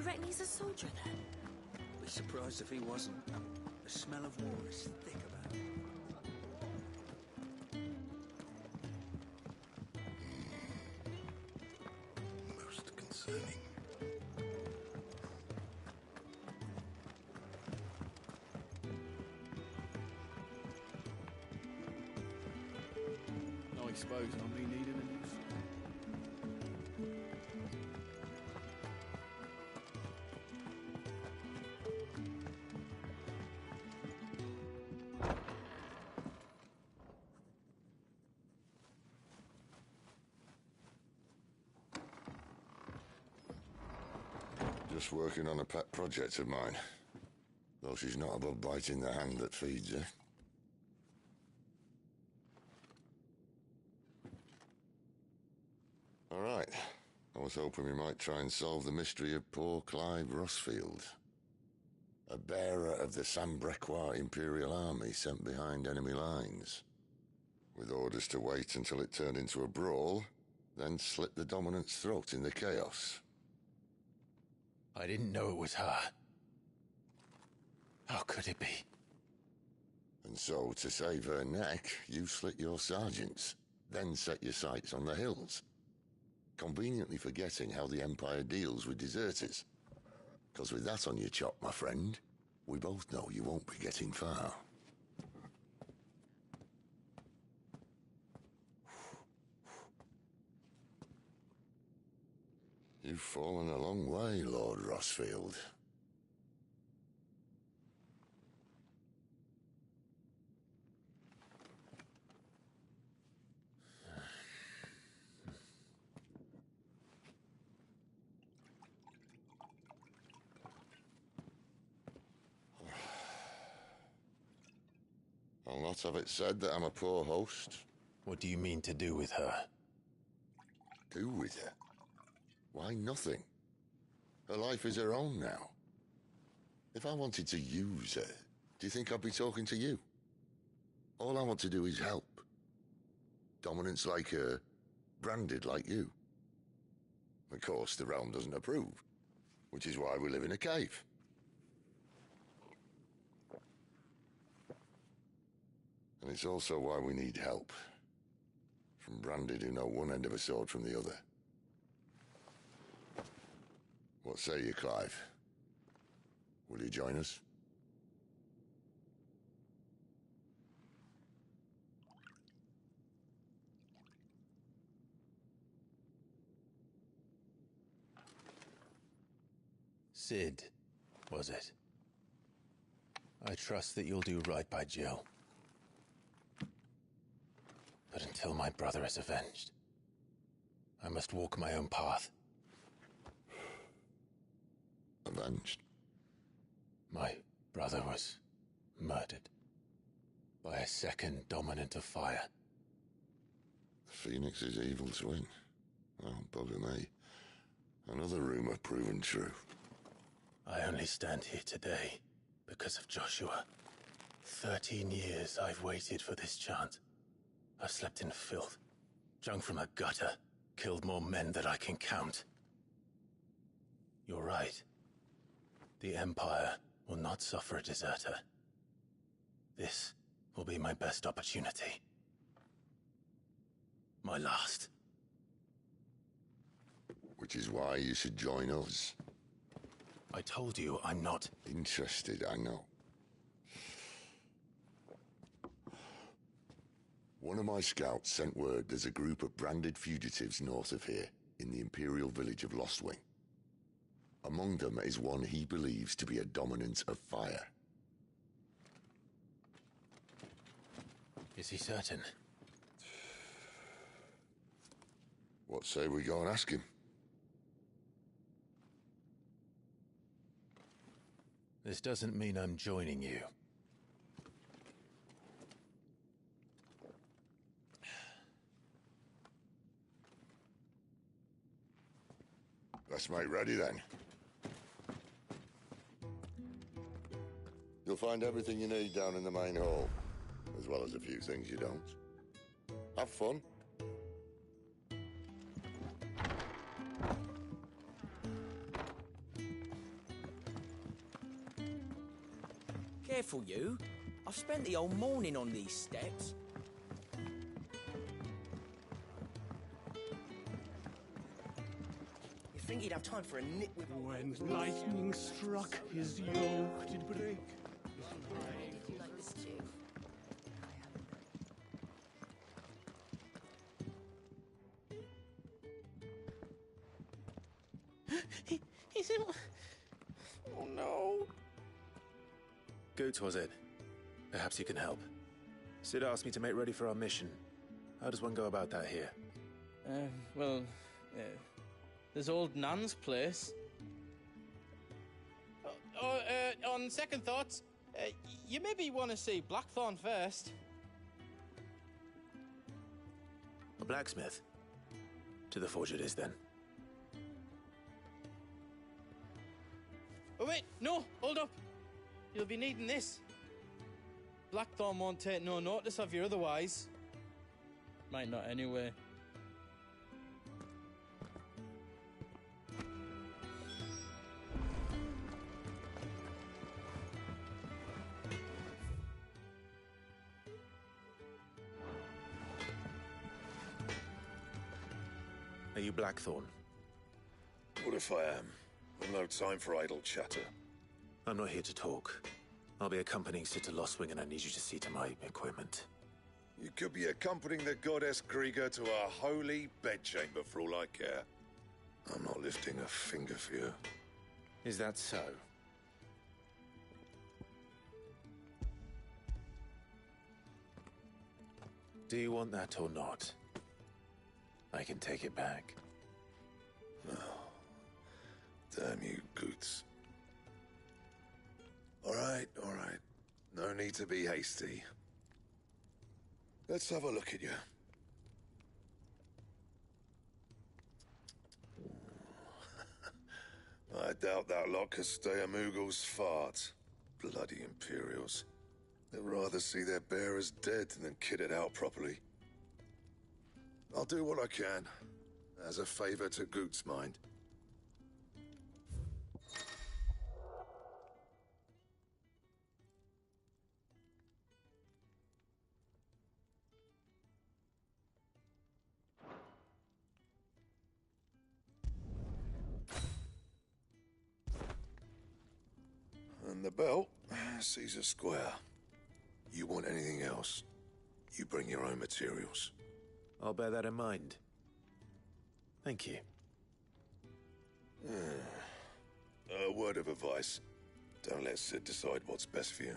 reckon he's a soldier then? Be surprised if he wasn't. The smell of war is thick about him. Most concerning. I suppose I'll be needing a new phone. Just working on a pet project of mine. Though she's not above biting the hand that feeds her. All right. I was hoping we might try and solve the mystery of poor Clive Rosfield. A bearer of the Sambrequois Imperial Army sent behind enemy lines. With orders to wait until it turned into a brawl, then slit the dominant's throat in the chaos. I didn't know it was her. How could it be? And so, to save her neck, you slit your sergeants, then set your sights on the hills. Conveniently forgetting how the Empire deals with deserters. Because with that on your chop, my friend, we both know you won't be getting far. You've fallen a long way, Lord Rosfield. I'll not have it said that I'm a poor host. What do you mean to do with her? Do with her? Why, nothing. Her life is her own now. If I wanted to use her, do you think I'd be talking to you? All I want to do is help. Dominants like her, branded like you. Of course, the realm doesn't approve, which is why we live in a cave. And it's also why we need help. From branded who know one end of a sword from the other. What say you, Clive? Will you join us? Sid, was it? I trust that you'll do right by Jill. But until my brother is avenged, I must walk my own path. Avenged? My brother was murdered by a second dominant of fire. Phoenix's evil twin. Oh, bugger me. Another rumor proven true. I only stand here today because of Joshua. 13 years I've waited for this chance. I've slept in filth, drunk from a gutter, killed more men than I can count. You're right. The Empire will not suffer a deserter. This will be my best opportunity. My last. Which is why you should join us. I told you I'm not interested, I know. One of my scouts sent word there's a group of branded fugitives north of here, in the Imperial village of Lostwing. Among them is one he believes to be a dominant of fire. Is he certain? What say we go and ask him? This doesn't mean I'm joining you. Let's make ready then. You'll find everything you need down in the main hall, as well as a few things you don't. Have fun. Careful, you. I've spent the whole morning on these steps. You think he'd have time for a nip with... When lightning struck, his yoke did break. He's in... Oh, no. Goots, was it? Perhaps you can help. Sid asked me to make ready for our mission. How does one go about that here? Well, there's old Nan's place. On second thoughts, you maybe want to see Blackthorn first. A blacksmith? To the forge it is, then. Oh, wait, no, hold up. You'll be needing this. Blackthorn won't take no notice of you otherwise. Might not anyway. Are you Blackthorn? What if I am? I've no time for idle chatter. I'm not here to talk. I'll be accompanying Sid to Lostwing, and I need you to see to my equipment. You could be accompanying the goddess Krieger to a holy bedchamber for all I care. I'm not lifting a finger for you. Is that so? Do you want that or not? I can take it back. Damn you, Goots. All right. No need to be hasty. Let's have a look at you. I doubt that lot could stay a Moogle's fart. Bloody Imperials. They'd rather see their bearers dead than kitted out properly. I'll do what I can, as a favor to Goots' mind. And the belt, Caesar Square. You want anything else, you bring your own materials. I'll bear that in mind. Thank you. A word of advice. Don't let Sid decide what's best for you.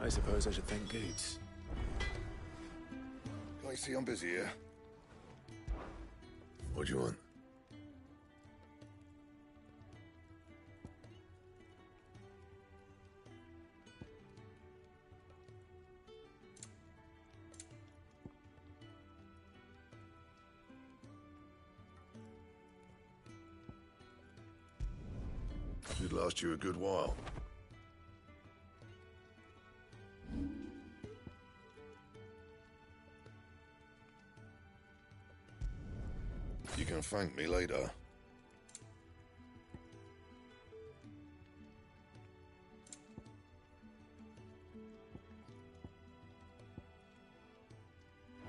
I suppose I should thank Goots. Can't you see I'm busy here? What do you want? Should last you a good while. You can thank me later.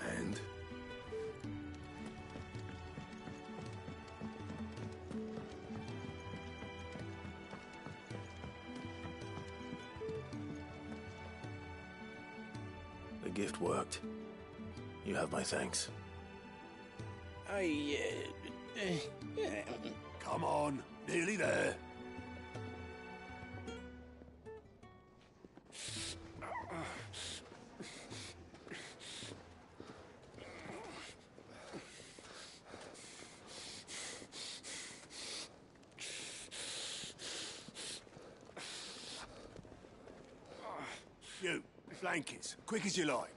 And? The gift worked. You have my thanks. Come on, nearly there. You, blankets, quick as you like.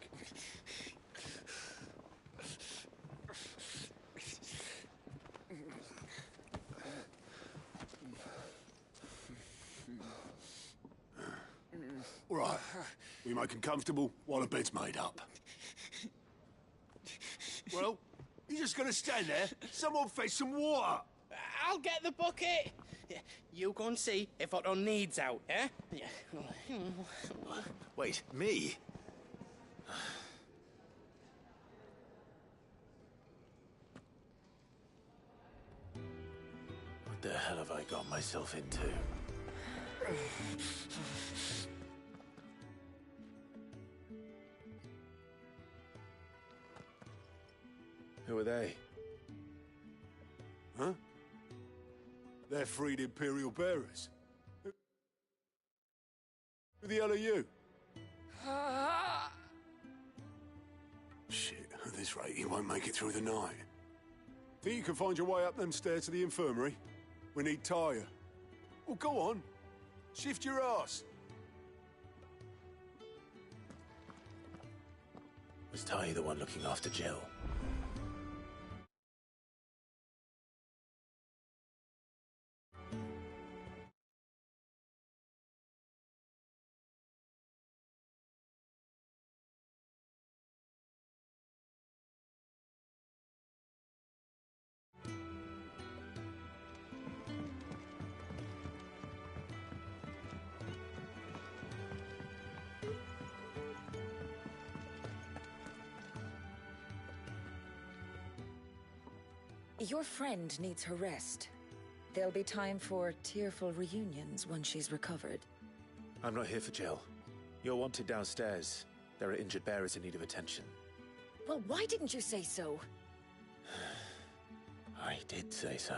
All right. We make 'em comfortable while the bed's made up. Well, you just gonna stand there? Someone fetch some water! I'll get the bucket! You go and see if Otto needs out, eh? Wait, me? What the hell have I got myself into? Who are they? Huh? They're freed Imperial bearers. Who the hell are you? Shit, at this rate, he won't make it through the night. Think you can find your way up them stairs to the infirmary? We need Tyre. Well, go on. Shift your ass. Was Ty the one looking after Jill? Your friend needs her rest. There'll be time for tearful reunions once she's recovered. I'm not here for Jill. You're wanted downstairs. There are injured bearers in need of attention. Well, why didn't you say so? I did say so.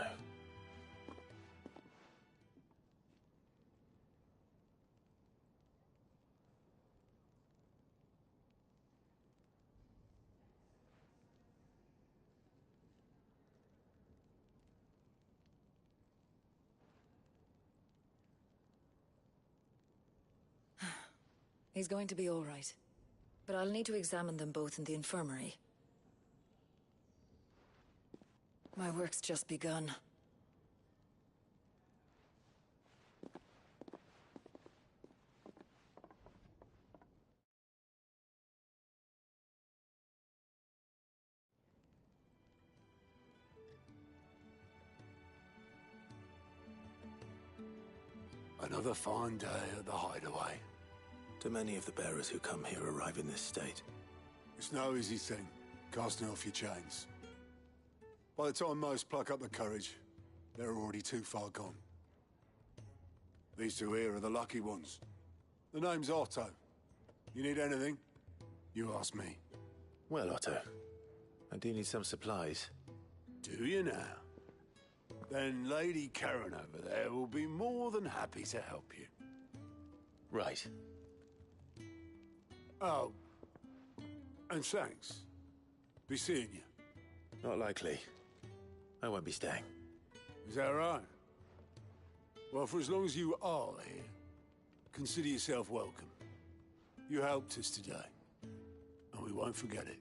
He's going to be all right. But I'll need to examine them both in the infirmary. My work's just begun. Another fine day at the hideaway. Do many of the bearers who come here arrive in this state? It's no easy thing, casting off your chains. By the time most pluck up the courage, they're already too far gone. These two here are the lucky ones. The name's Otto. You need anything? You ask me. Well, Otto, I do need some supplies. Do you now? Then Lady Karen over there will be more than happy to help you. Right. Oh, and thanks. Be seeing you. Not likely. I won't be staying. Is that right? Well, for as long as you are here, consider yourself welcome. You helped us today, and we won't forget it.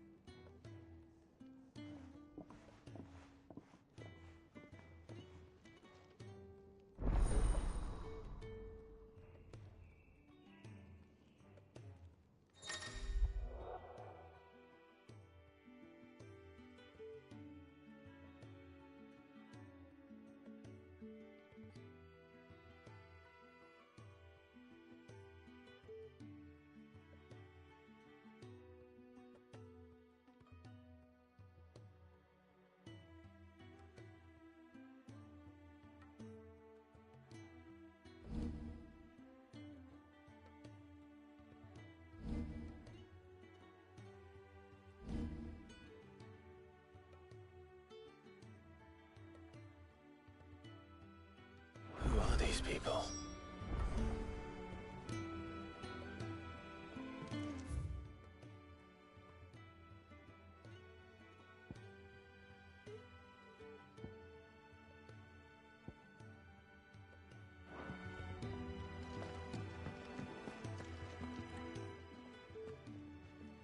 Who are these people?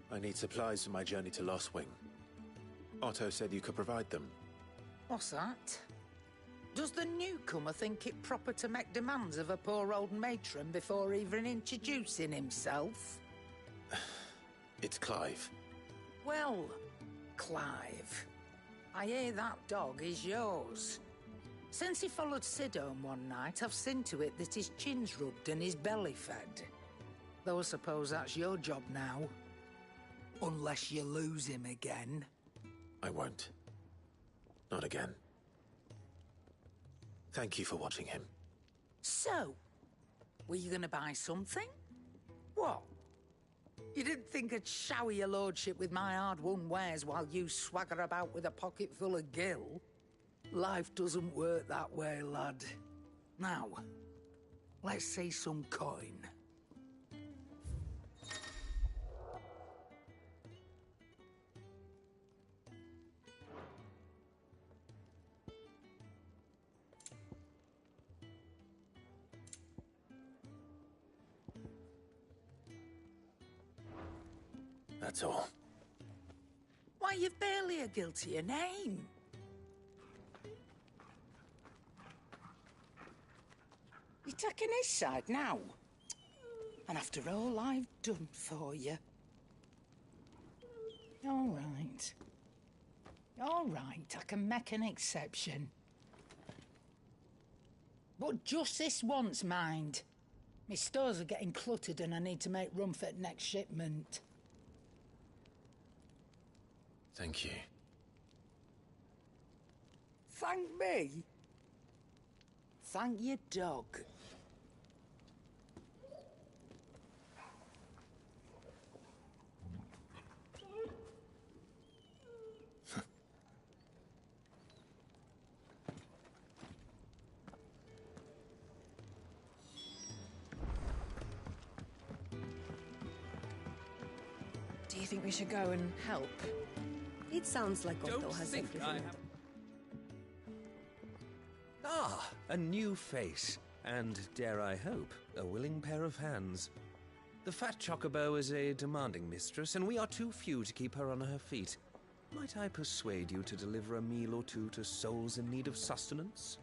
I need supplies for my journey to Lost Wing. Otto said you could provide them. What's that? Does the newcomer think it proper to make demands of a poor old matron before even introducing himself? It's Clive. Well, Clive, I hear that dog is yours. Since he followed Sid home one night, I've seen to it that his chin's rubbed and his belly fed. Though I suppose that's your job now. Unless you lose him again. I won't. Not again. Thank you for watching him. So, were you gonna buy something? What? You didn't think I'd shower your lordship with my hard-won wares while you swagger about with a pocket full of gil? Life doesn't work that way, lad. Now, let's see some coin. That's all. Why, you've barely a guiltier name. You're taking his side now? And after all I've done for you. All right. All right, I can make an exception. But just this once, mind. My stores are getting cluttered and I need to make room for the next shipment. Thank you. Thank me? Thank your dog. Do you think we should go and help? It sounds like Otto Don't has think everything. I have... Ah, a new face. And, dare I hope, a willing pair of hands. The fat chocobo is a demanding mistress, and we are too few to keep her on her feet. Might I persuade you to deliver a meal or two to souls in need of sustenance?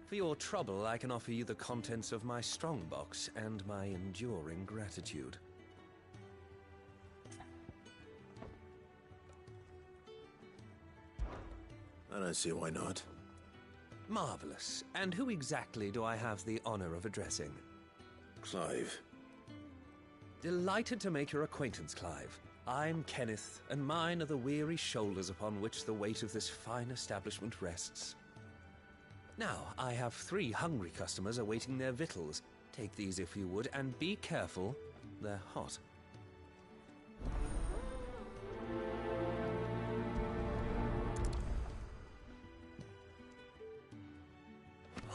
For your trouble, I can offer you the contents of my strongbox and my enduring gratitude. I don't see why not. Marvelous. And who exactly do I have the honor of addressing? Clive. Delighted to make your acquaintance, Clive. I'm Kenneth, and mine are the weary shoulders upon which the weight of this fine establishment rests. Now, I have 3 hungry customers awaiting their victuals. Take these if you would, and be careful, they're hot.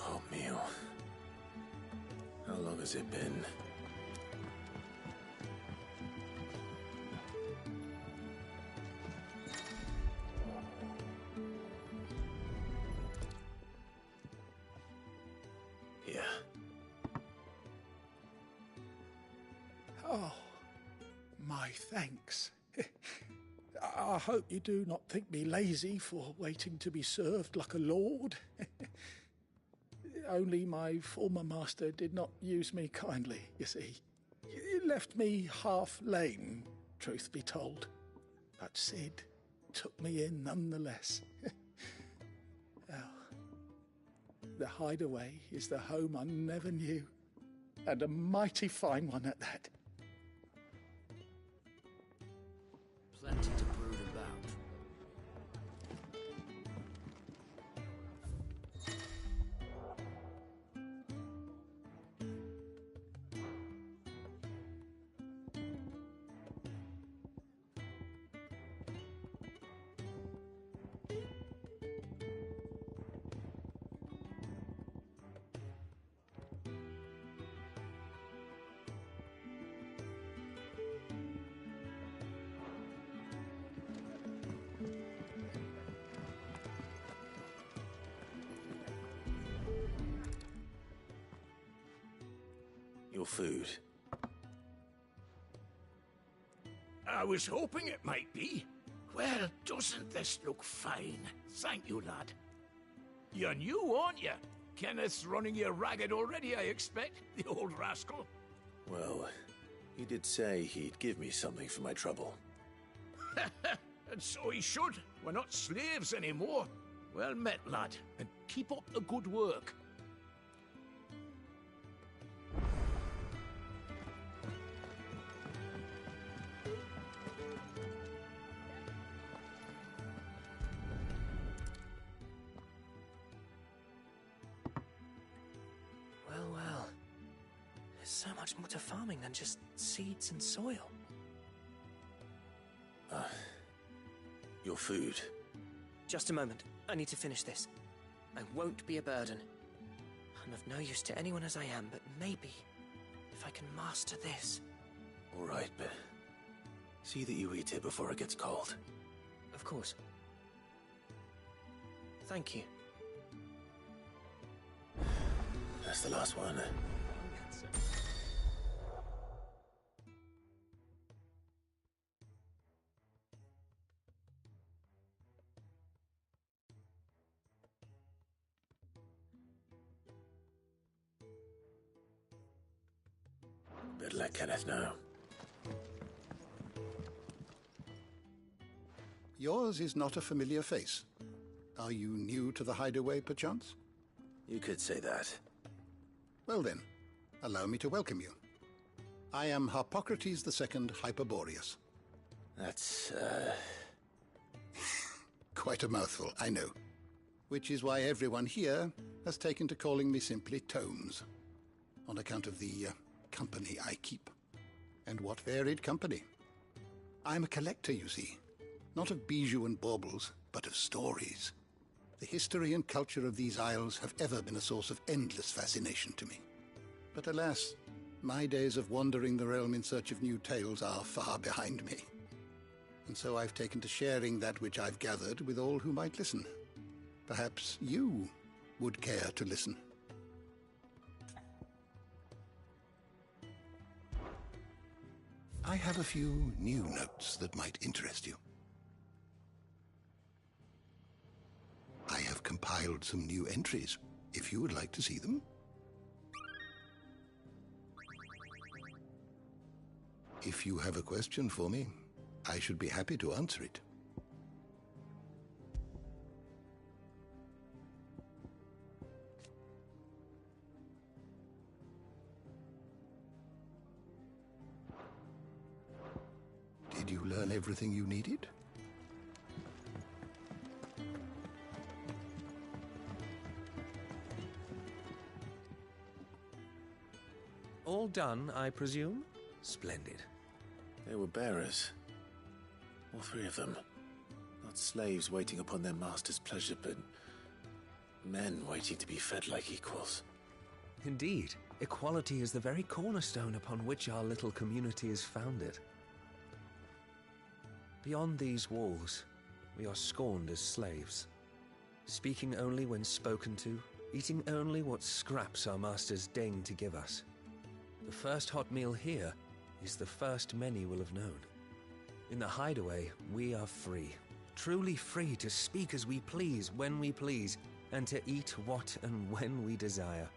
Oh, meal. How long has it been? Here. Oh, my thanks. I hope you do not think me lazy for waiting to be served like a lord. Only my former master did not use me kindly, you see. He left me half lame, truth be told. But Sid took me in nonetheless. Well, the hideaway is the home I never knew, and a mighty fine one at that. Plenty to brood about. Your food. I was hoping it might be. Well, doesn't this look fine? Thank you, lad. You're new, aren't you? Kenneth's running you ragged already, I expect, the old rascal. Well, he did say he'd give me something for my trouble. And so he should. We're not slaves anymore. Well met, lad, and keep up the good work. Well. There's so much more to farming than just seeds and soil. Your food. Just a moment. I need to finish this. I won't be a burden. I'm of no use to anyone as I am, but maybe if I can master this. All right, but see that you eat it before it gets cold. Of course. Thank you. That's the last one. Better let Kenneth know. Yours is not a familiar face. Are you new to the hideaway, perchance? You could say that. Well then, allow me to welcome you. I am Harpocrates II Hyperboreus. That's, Quite a mouthful, I know. Which is why everyone here has taken to calling me simply Tomes, on account of the company I keep. And what varied company. I'm a collector, you see. Not of bijou and baubles, but of stories. The history and culture of these isles have ever been a source of endless fascination to me. But alas, my days of wandering the realm in search of new tales are far behind me. And so I've taken to sharing that which I've gathered with all who might listen. Perhaps you would care to listen. I have a few new notes that might interest you. I have compiled some new entries, if you would like to see them. If you have a question for me, I should be happy to answer it. Did you learn everything you needed? All done, I presume? Splendid. They were bearers. All three of them. Not slaves waiting upon their master's pleasure, but men waiting to be fed like equals. Indeed, equality is the very cornerstone upon which our little community is founded. Beyond these walls, we are scorned as slaves, speaking only when spoken to, eating only what scraps our masters deign to give us. The first hot meal here is the first many will have known. In the hideaway, we are free, truly free to speak as we please, when we please, and to eat what and when we desire.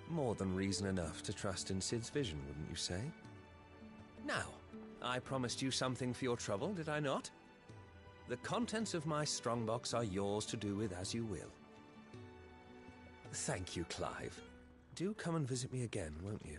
More than reason enough to trust in Sid's vision, wouldn't you say? Now, I promised you something for your trouble, did I not? The contents of my strongbox are yours to do with as you will. Thank you, Clive. Do come and visit me again, won't you?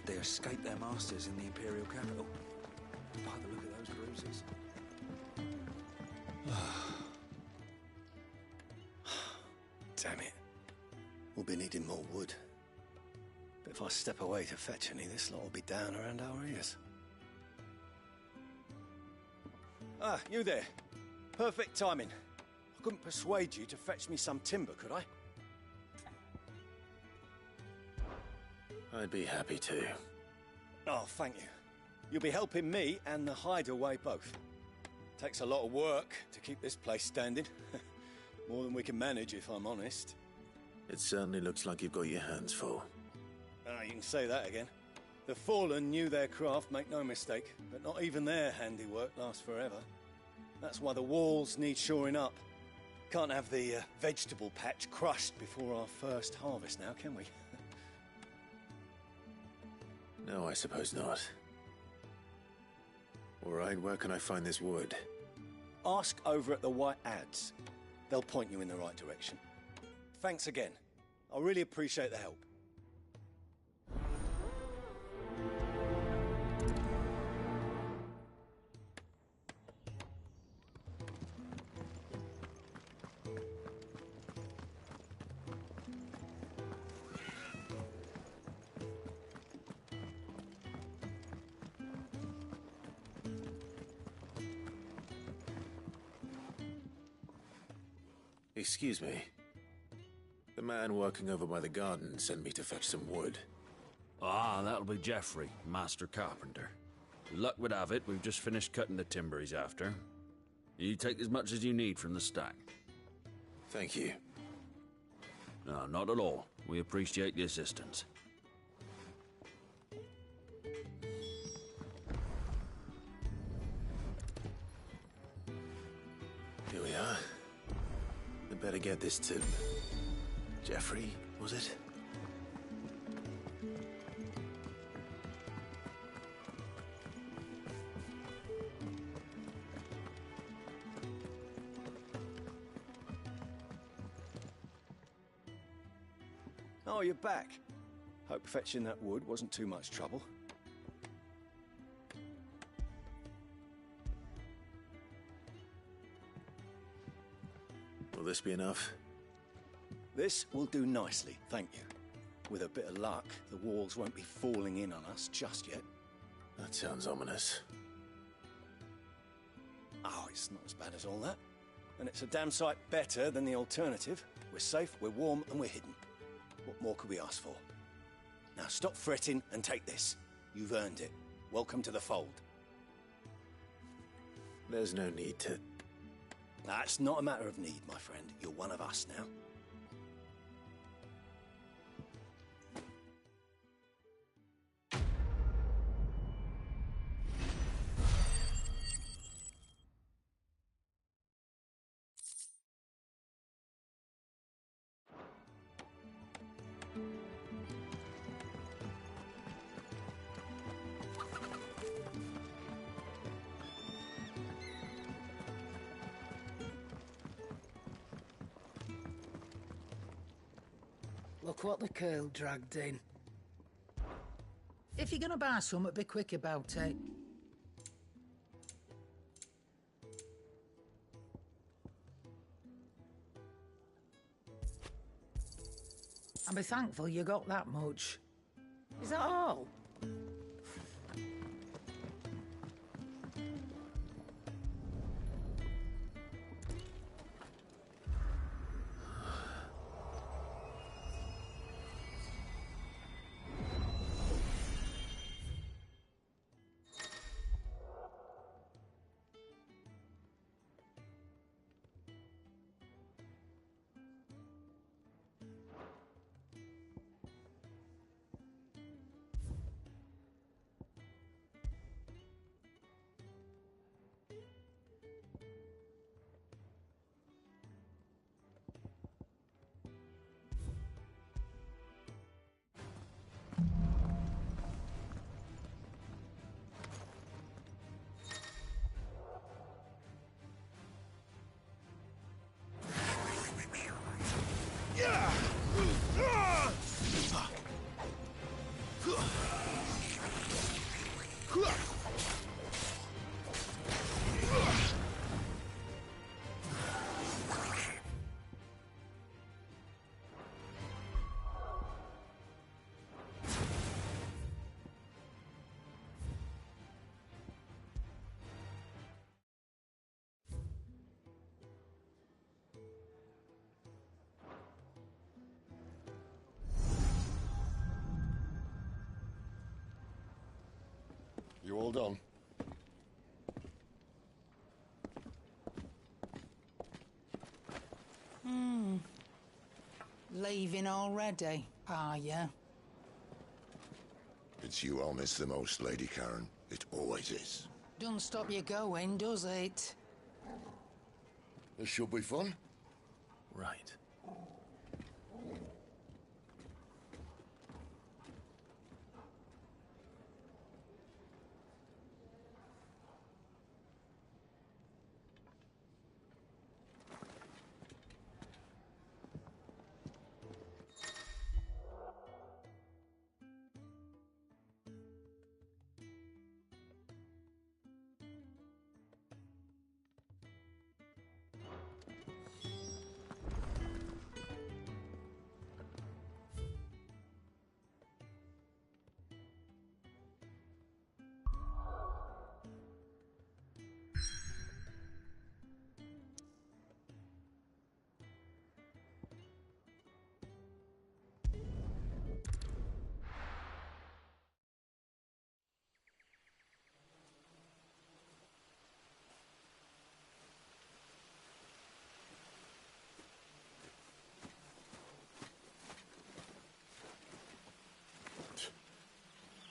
they escaped their masters in the Imperial capital. By the look of those bruises. Damn it. We'll be needing more wood. But if I step away to fetch any, this lot will be down around our ears. Ah, you there. Perfect timing. I couldn't persuade you to fetch me some timber, could I? I'd be happy to. Oh, thank you. You'll be helping me and the hideaway both. Takes a lot of work to keep this place standing. More than we can manage, if I'm honest. It certainly looks like you've got your hands full. Ah, you can say that again. The Fallen knew their craft, make no mistake, but not even their handiwork lasts forever. That's why the walls need shoring up. Can't have the vegetable patch crushed before our first harvest now, can we? No, I suppose not. All right, where can I find this wood? Ask over at the White Ads. They'll point you in the right direction. Thanks again. I really appreciate the help. Excuse me. The man working over by the garden sent me to fetch some wood. Ah, that'll be Geoffrey, Master Carpenter. Luck would have it, we've just finished cutting the timber he's after. You take as much as you need from the stack. Thank you. No, not at all. We appreciate the assistance. Here we are. I'd better get this to... Geoffrey, was it? Oh, you're back. Hope fetching that wood wasn't too much trouble. Will this be enough? This will do nicely, thank you. With a bit of luck, the walls won't be falling in on us just yet. That sounds ominous. Oh, it's not as bad as all that. And it's a damn sight better than the alternative. We're safe, we're warm, and we're hidden. What more could we ask for? Now stop fretting and take this. You've earned it. Welcome to the fold. There's no need to... That's not a matter of need, my friend. You're one of us now. Look what the curl dragged in. If you're gonna buy some, be quick about it. And be thankful you got that much. Is that all? You all done? Leaving already, are ya? It's you I'll miss the most, Lady Karen. It always is. Don't stop you going, does it? This should be fun. Right.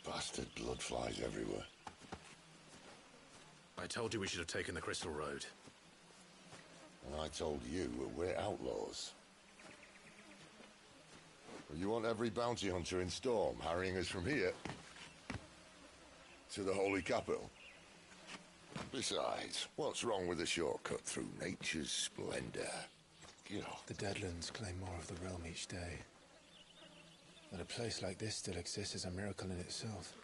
Bastard blood flies everywhere. I told you we should have taken the Crystal Road. And I told you we're outlaws. But you want every bounty hunter in Storm harrying us from here to the Holy Capital? Besides, what's wrong with a shortcut through nature's splendor? The Deadlands claim more of the realm each day. That a place like this still exists is a miracle in itself.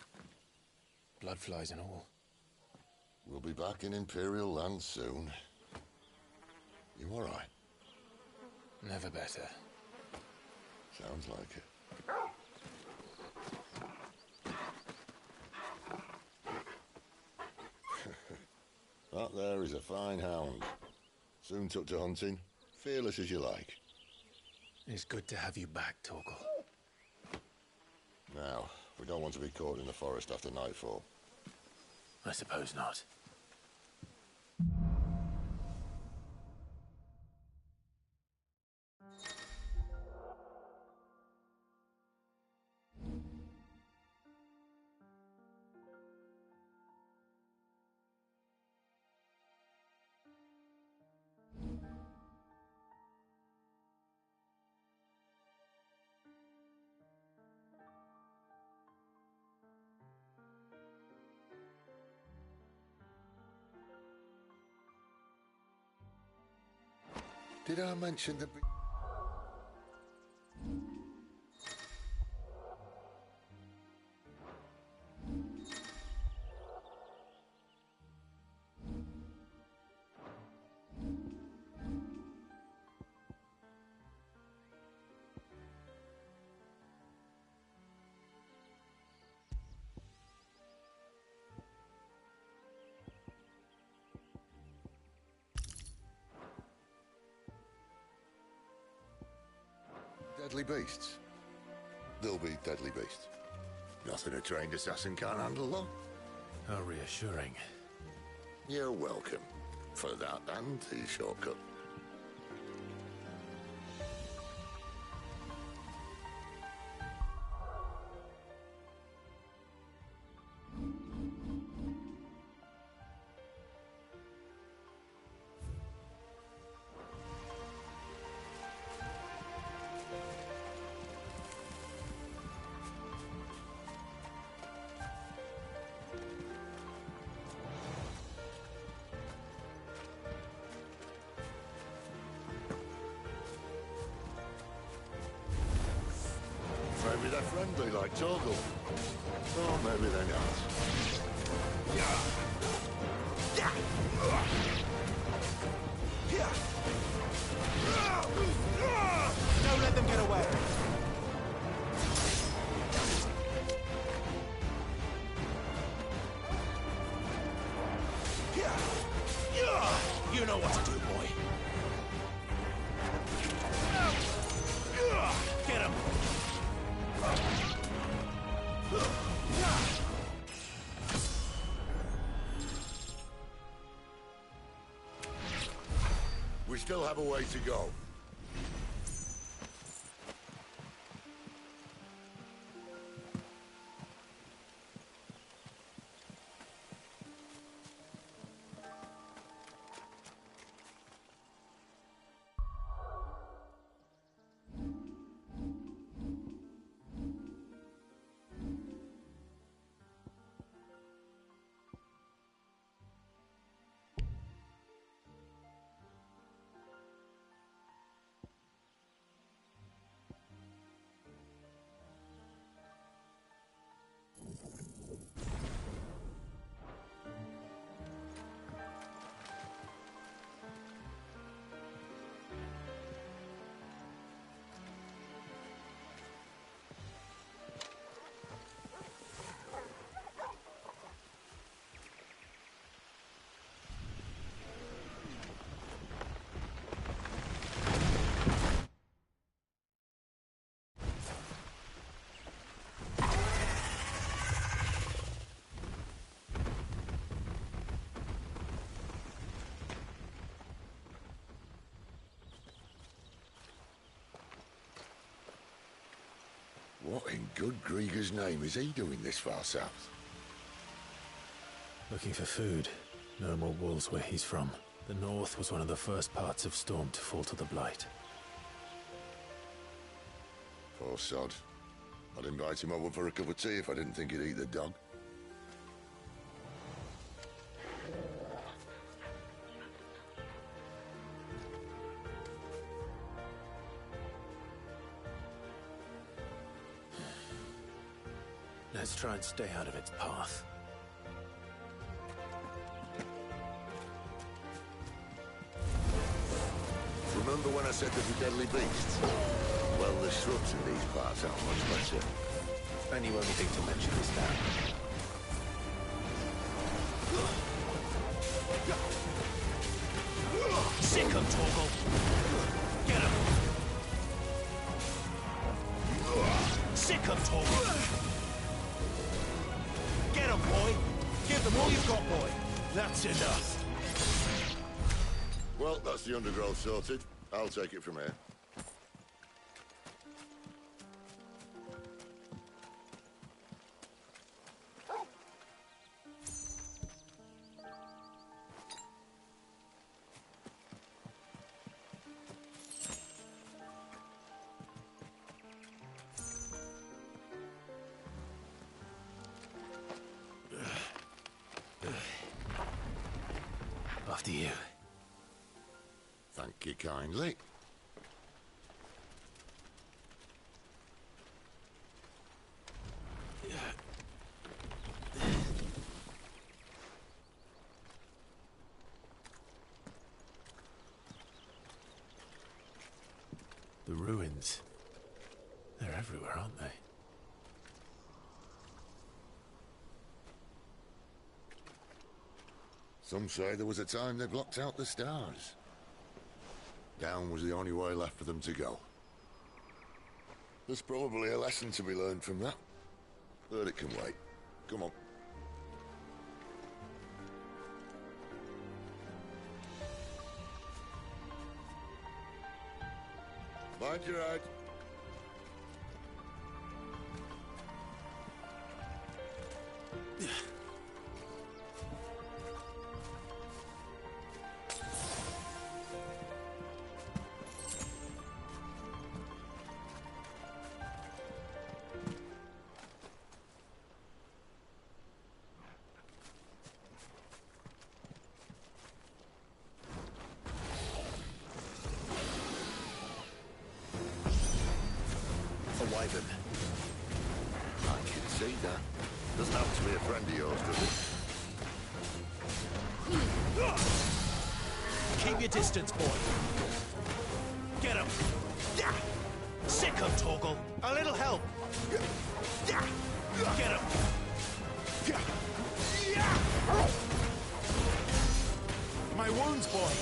Bloodflies and all. We'll be back in Imperial land soon. You all right? Never better. Sounds like it. That there is a fine hound. Soon took to hunting. Fearless as you like. It's good to have you back, Torgal. Now, we don't want to be caught in the forest after nightfall. I suppose not. Did I mention the... Deadly beasts? They'll be deadly beasts. Nothing a trained assassin can't handle, though. How reassuring. You're welcome. For that and the shortcut. Maybe they're friendly like Torgal. Or maybe they're not. Don't let them get away. You know what to do, boy. Get him. still have a way to go. What in good Grieger's name is he doing this far south? Looking for food. No more wolves where he's from. The north was one of the first parts of Storm to fall to the Blight. Poor sod. I'd invite him over for a cup of tea if I didn't think he'd eat the dog. Let's try and stay out of its path. Remember when I said there's a deadly beast? Well, the shrubs in these parts aren't much better. And you only think to mention this now. Sick him, Torgal! Get him! Sick him, Torgal! Get him, boy! Give them all you've got, boy! That's enough! Well, that's the undergrowth sorted. I'll take it from here. After you. Thank you kindly. The ruins. They're everywhere, aren't they? Some say there was a time they blocked out the stars. Down was the only way left for them to go. There's probably a lesson to be learned from that. But it can wait. Come on. Mind your head. Wyvern. I can see that. Doesn't have to be a friend of yours, does it? Keep your distance, boy. Get him. Sick him, Torgal. A little help. Get him. My wounds, boy.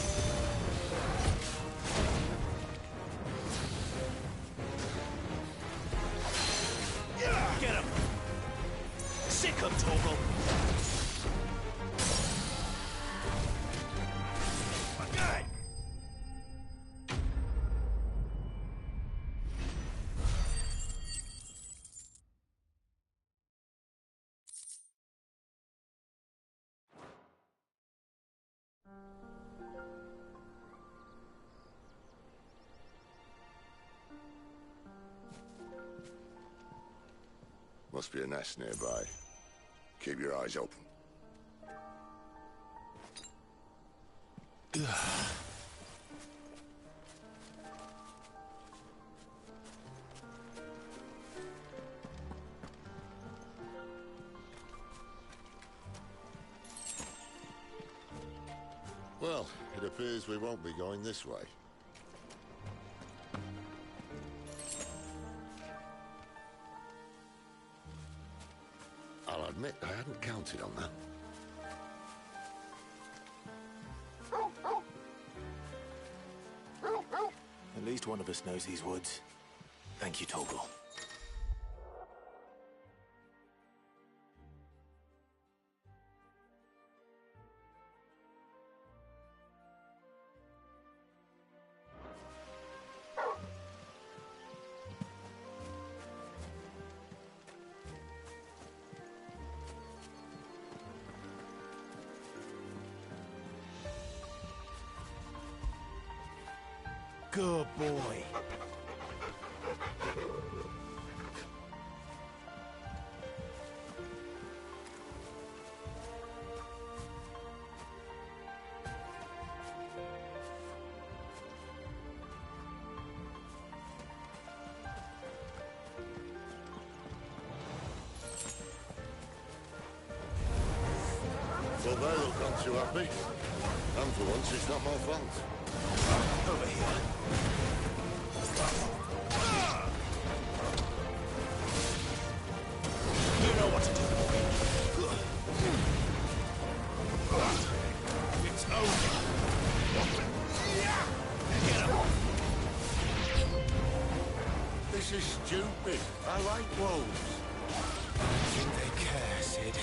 Get him! Sick him, Torgal! Okay! Must be a nest nearby. Keep your eyes open. Well, it appears we won't be going this way. I'll admit I hadn't counted on that. At least one of us knows these woods. Thank you, Torgal. Good boy. Well, they look not too happy. And for once, it's not my fault. Over here. You know what to do. It's over. Get him. This is stupid. I like wolves. Think they care, Sid?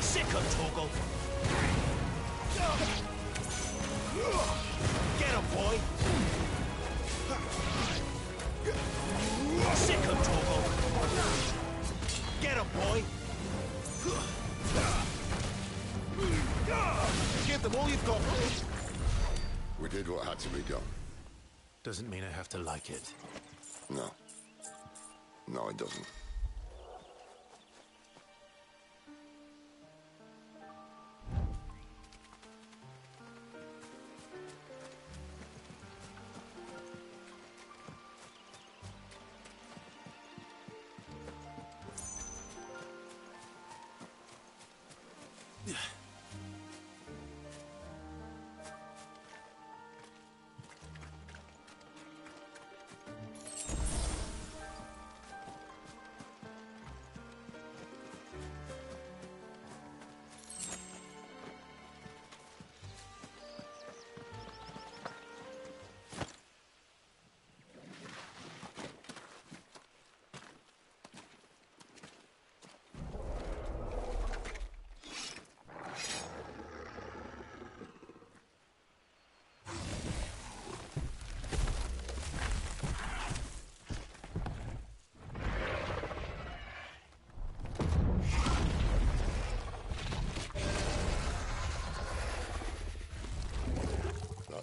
Sick of Torgal. Get him, boy. Sick of Torgal. Get him, boy. Give them all you've got. We did what had to be done. Doesn't mean I have to like it. No. No, it doesn't.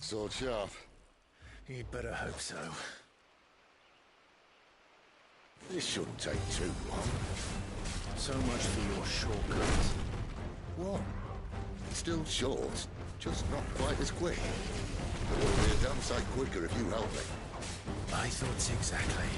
Sword sharp. You'd better hope so. This shouldn't take too long. So much for your shortcut. What? It's still short, just not quite as quick. But it'll be a damn sight quicker if you help me. I thought exactly.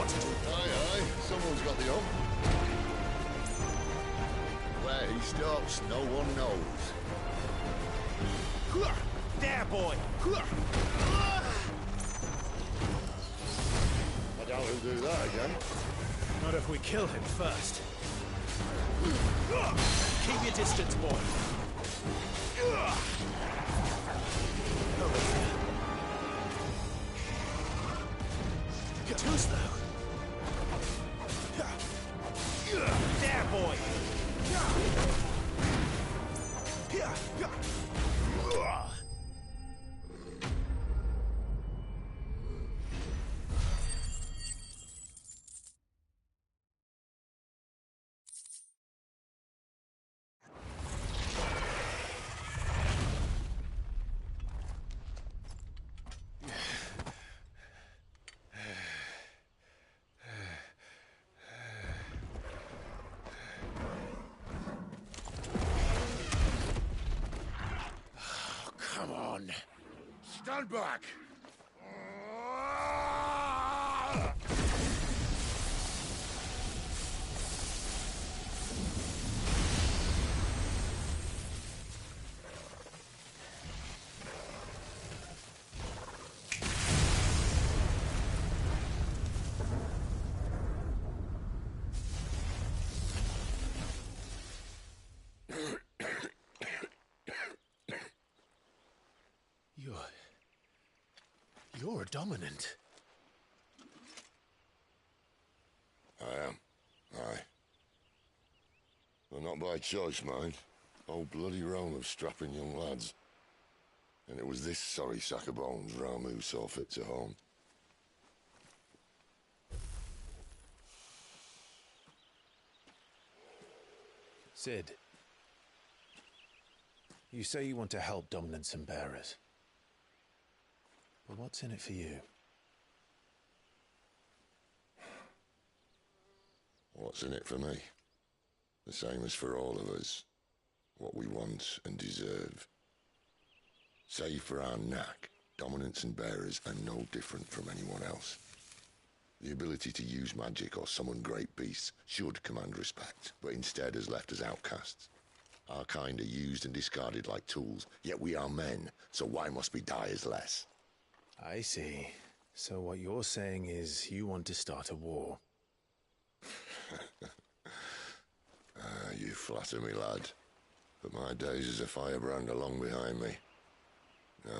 Aye, aye. Someone's got the hump. stops, no one knows. There, boy! I doubt he'll do that again. Not if we kill him first. Keep your distance, boy. Over here. Too slow. There, boy. Stand back! You're a dominant. I am. Aye. Well, not by choice, mind. Whole bloody realm of strapping young lads. And it was this sorry sack of bones Ramu saw fit to home. Sid, you say you want to help dominants and bearers. But what's in it for you? What's in it for me? The same as for all of us. What we want and deserve. Save for our knack, dominants and bearers are no different from anyone else. The ability to use magic or summon great beasts should command respect, but instead has left us outcasts. Our kind are used and discarded like tools, yet we are men, so why must we die as less? I see. So what you're saying is you want to start a war. You flatter me, lad. But my days as a firebrand are long behind me. No,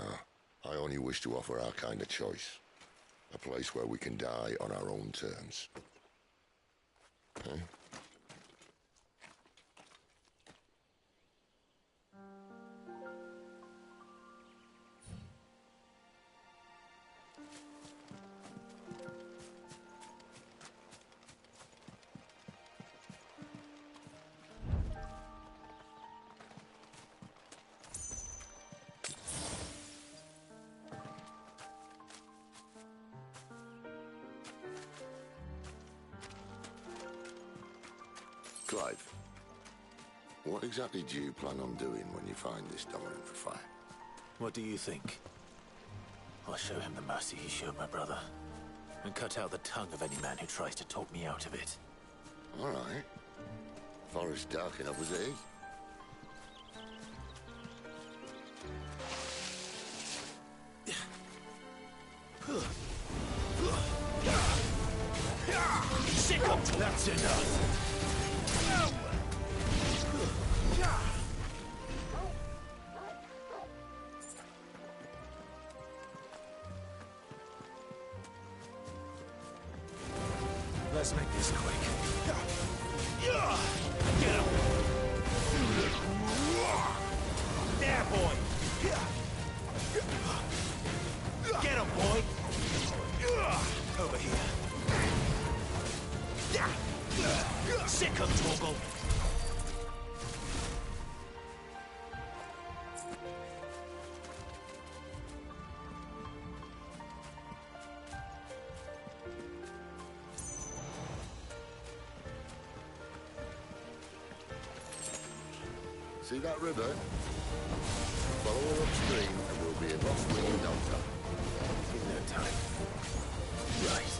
I only wish to offer our kind a choice. A place where we can die on our own terms. Okay? Clive, what exactly do you plan on doing when you find this dominant for fire? What do you think? I'll show him the mercy he showed my brother, and cut out the tongue of any man who tries to talk me out of it. All right. Forest dark enough, was it? That's enough. Let's make this quick. Get him! There, boy! Get him, boy! Over here. Sick him, Torgal! See that river? Follow her upstream and we'll be in Rosfield in no time. In no time. Right.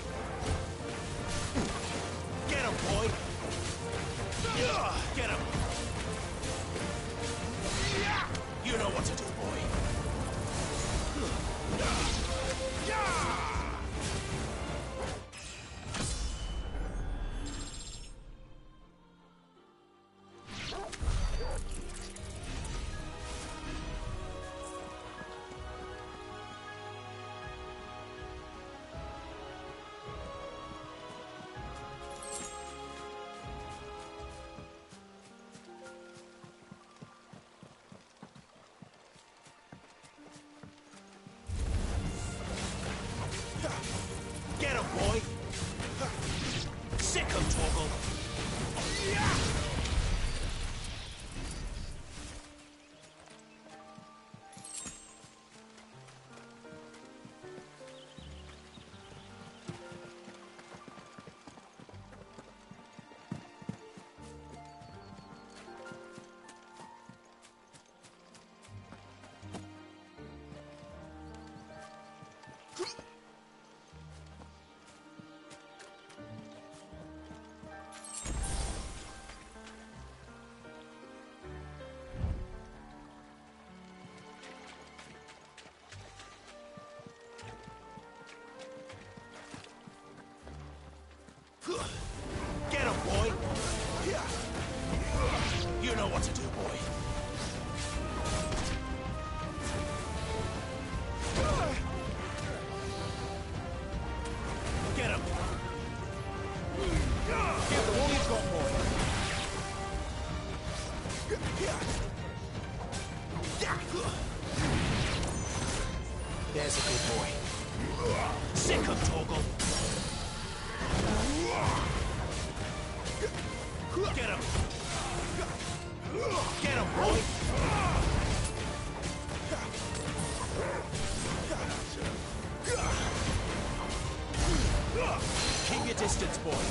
Get him, boy! Get him! Torgal. Get him, boy! You know what to do, boy. Get him! Give them all you've got, boy. There's a good boy. Sick him, Torgal. Get him! Get him, boy! Keep your distance, boy.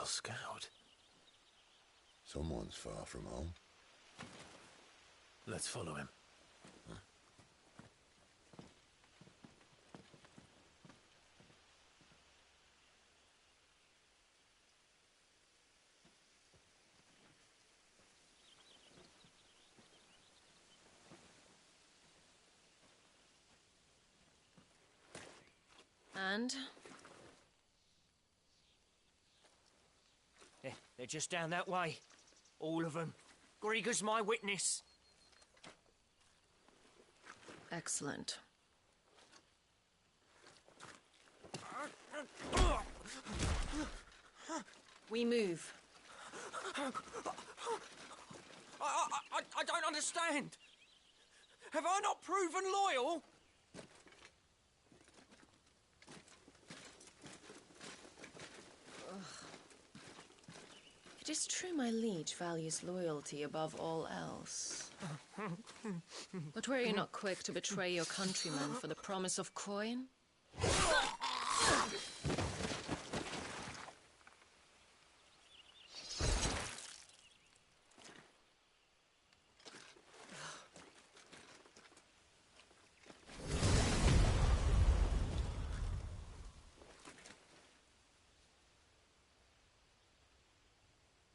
Scout. Someone's far from home. Let's follow him. And? They're just down that way. All of them. Grieger's my witness. Excellent. We move. I don't understand. Have I not proven loyal? It is true my liege values loyalty above all else. But were you not quick to betray your countrymen for the promise of coin?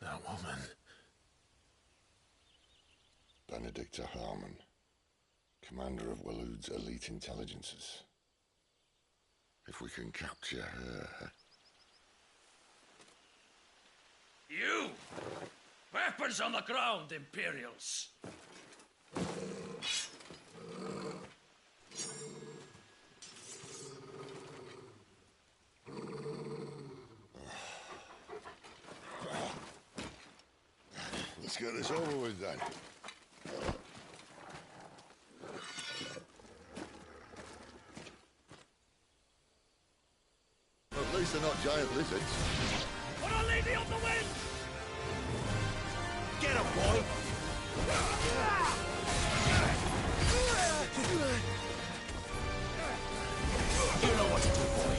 That woman. Benedicta Harmon, commander of Waloed's elite intelligences. If we can capture her... You! Weapons on the ground, Imperials! Let's get this over with then. At least they're not giant lizards. Put a lady on the wind! Get him, boy! You know what to do, boy.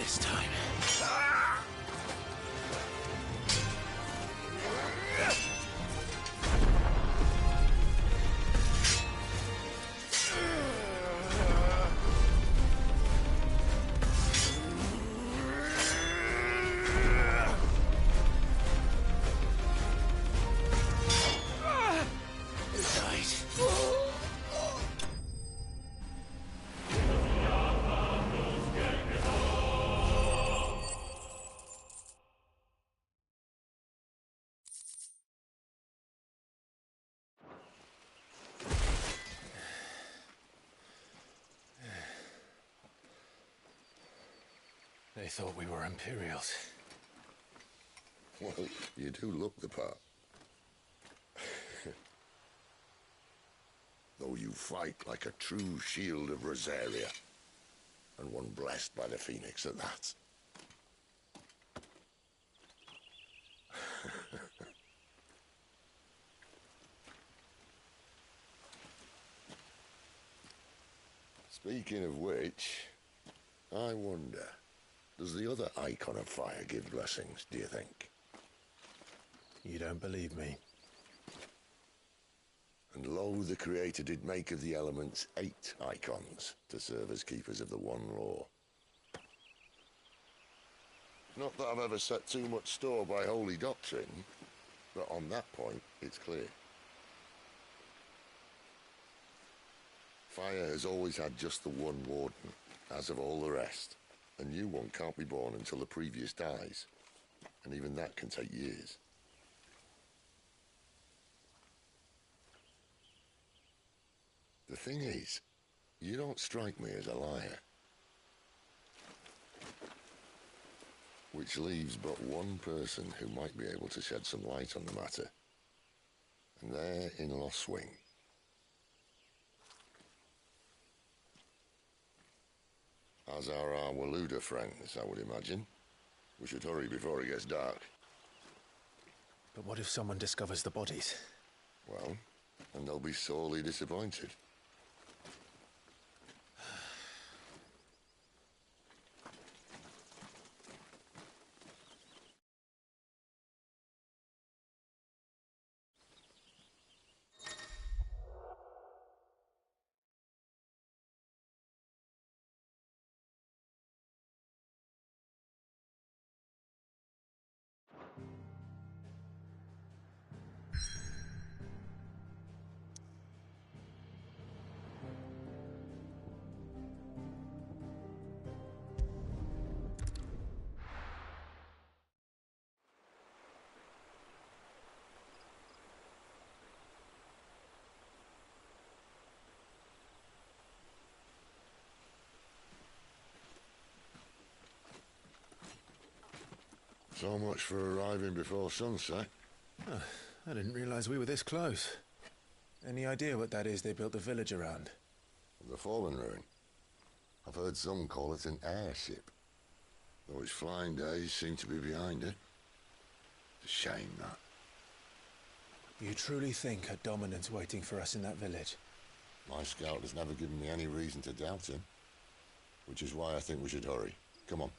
this time. They thought we were Imperials. Well, you do look the part. Though you fight like a true shield of Rosaria, and one blessed by the Phoenix at that. Speaking of which, I wonder, does the other icon of fire give blessings, do you think? You don't believe me? And lo, the Creator did make of the elements 8 icons to serve as keepers of the one law. Not that I've ever set too much store by holy doctrine, but on that point, it's clear. Fire has always had just the one warden, as of all the rest. A new one can't be born until the previous dies, and even that can take years. The thing is, you don't strike me as a liar. Which leaves but one person who might be able to shed some light on the matter. And they're in Lost Swing. As are our Waluda friends, I would imagine. We should hurry before it gets dark. But what if someone discovers the bodies? Well, and they'll be sorely disappointed. So much for arriving before sunset. Oh, I didn't realize we were this close. Any idea what that is they built the village around? The fallen ruin. I've heard some call it an airship. Though his flying days seem to be behind it. It's a shame, that. You truly think a dominant's waiting for us in that village? My scout has never given me any reason to doubt him. Which is why I think we should hurry. Come on.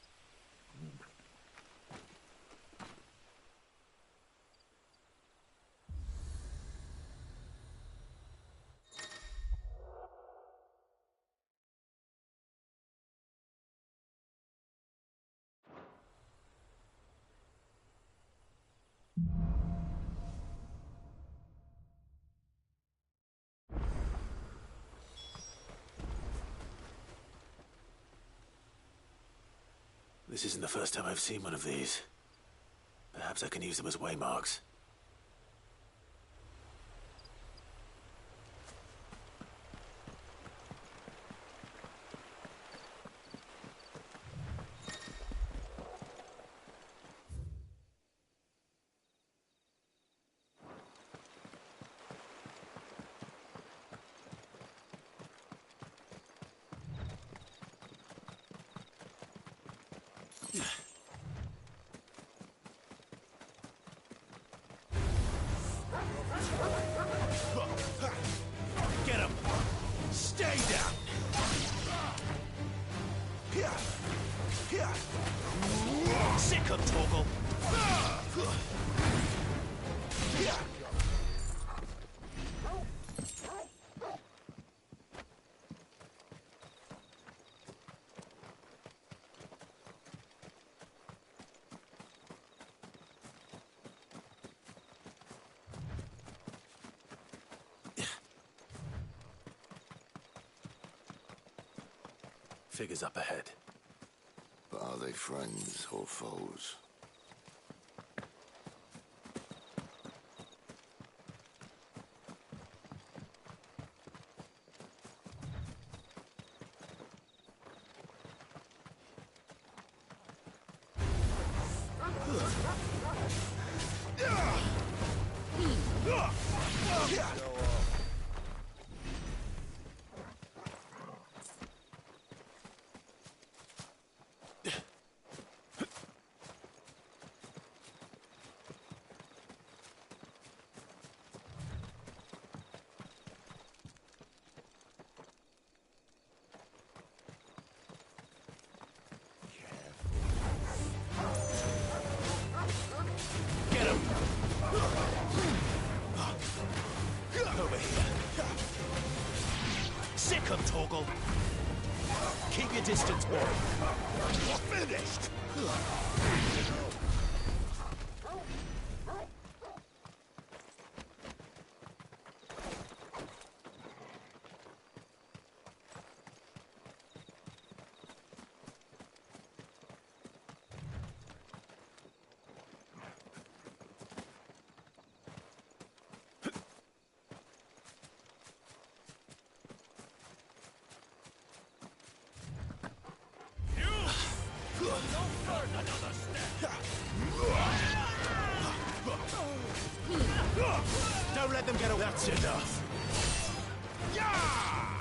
This isn't the first time I've seen one of these. Perhaps I can use them as waymarks. Figures up ahead. But are they friends or foes? Over here. Sick 'em, Torgal. Keep your distance, boy. You're finished. Don't let them get away. That's enough. Yeah!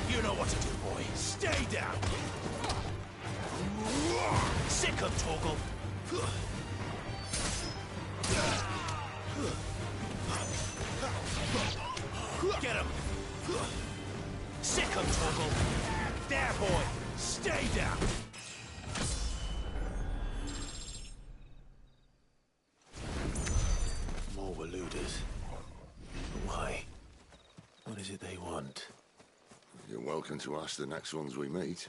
You know what to do, boy. Stay down. Sick 'em, Torgal. Get him. Sick 'em, Torgal. There, boy. Stay down. More Waluders. Why? What is it they want? You're welcome to ask the next ones we meet.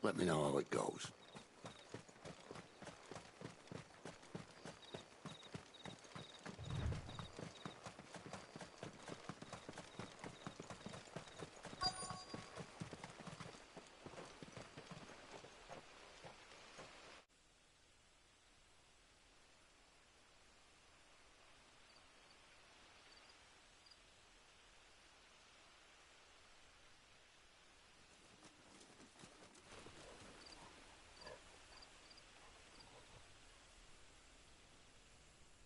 Let me know how it goes.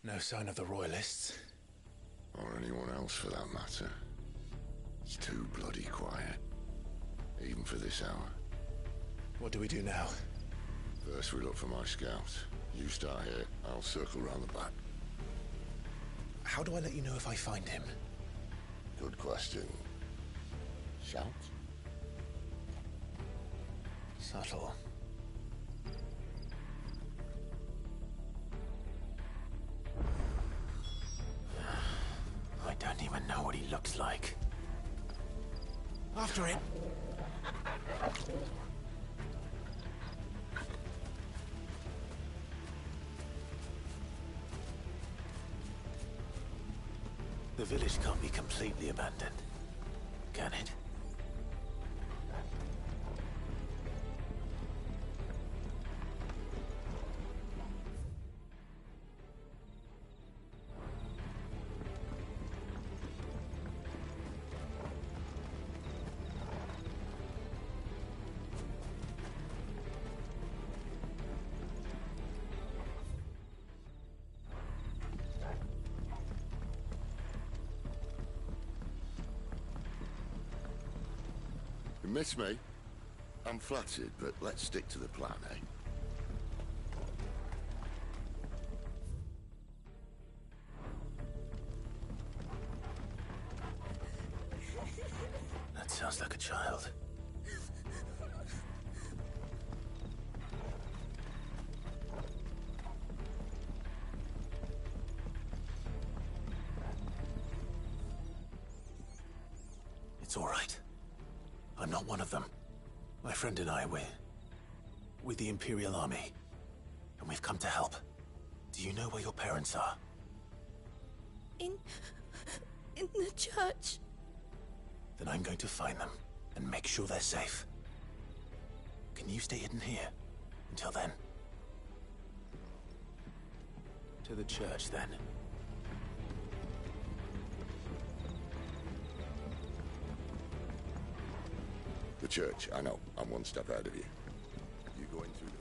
No sign of the Royalists. Or anyone else for that matter. It's too bloody quiet. Even for this hour. What do we do now? First we look for my scout. You start here, I'll circle round the back. How do I let you know if I find him? Good question. Shout? Subtle. I don't even know what he looks like. After him. The village can't be completely abandoned, can it? You miss me? I'm flattered, but let's stick to the plan, eh? That sounds like a child. It's all right. I'm not one of them. My friend and I, we're with the Imperial Army. And we've come to help. Do you know where your parents are? In the church. Then I'm going to find them and make sure they're safe. Can you stay hidden here until then? To the church, then. The church, I know. I'm one step ahead of you. You go in through the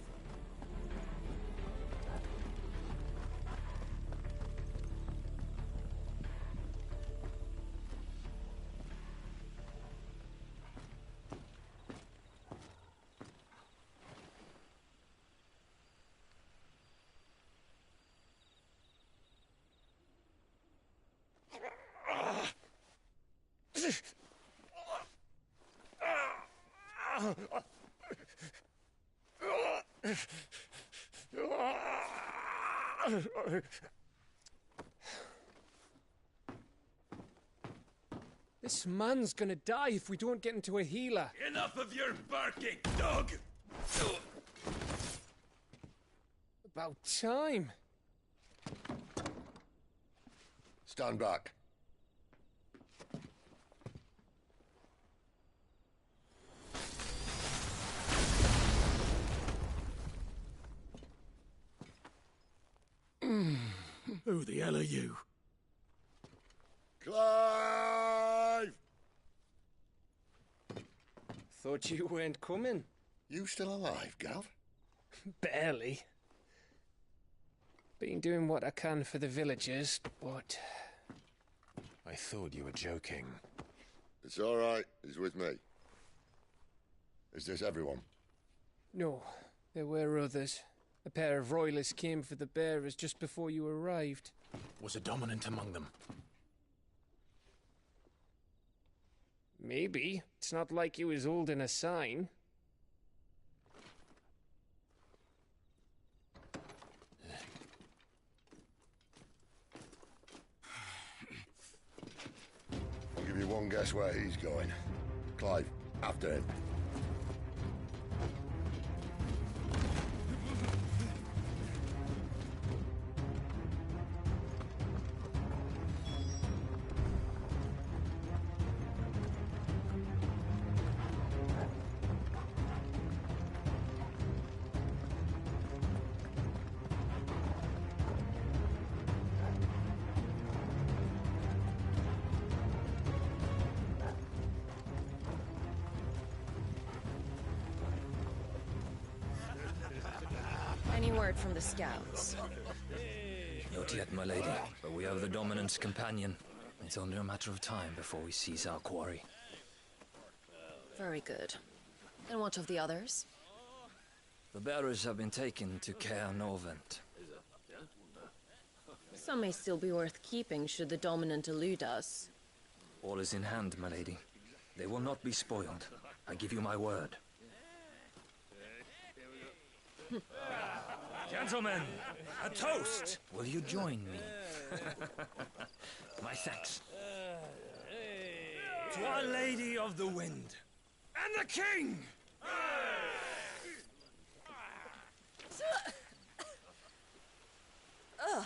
This man's gonna die if we don't get into a healer. Enough of your barking, dog! About time. Stand back. Who the hell are you? Clive! Thought you weren't coming. You still alive, Gav? Barely. Been doing what I can for the villagers, but... I thought you were joking. It's all right. He's with me. Is this everyone? No, there were others. A pair of royalists came for the bearers just before you arrived. Was a dominant among them? Maybe. It's not like he was holding a sign. I'll give you one guess where he's going. Clive, after him. Any word from the scouts? Not yet, my lady, but we have the dominant's companion. It's only a matter of time before we seize our quarry. Very good. And what of the others? The bearers have been taken to Caer Norvent. Some may still be worth keeping should the dominant elude us. All is in hand, my lady. They will not be spoiled. I give you my word. Gentlemen, a toast! Will you join me? My thanks. To Our Lady of the Wind. And the King! Ugh.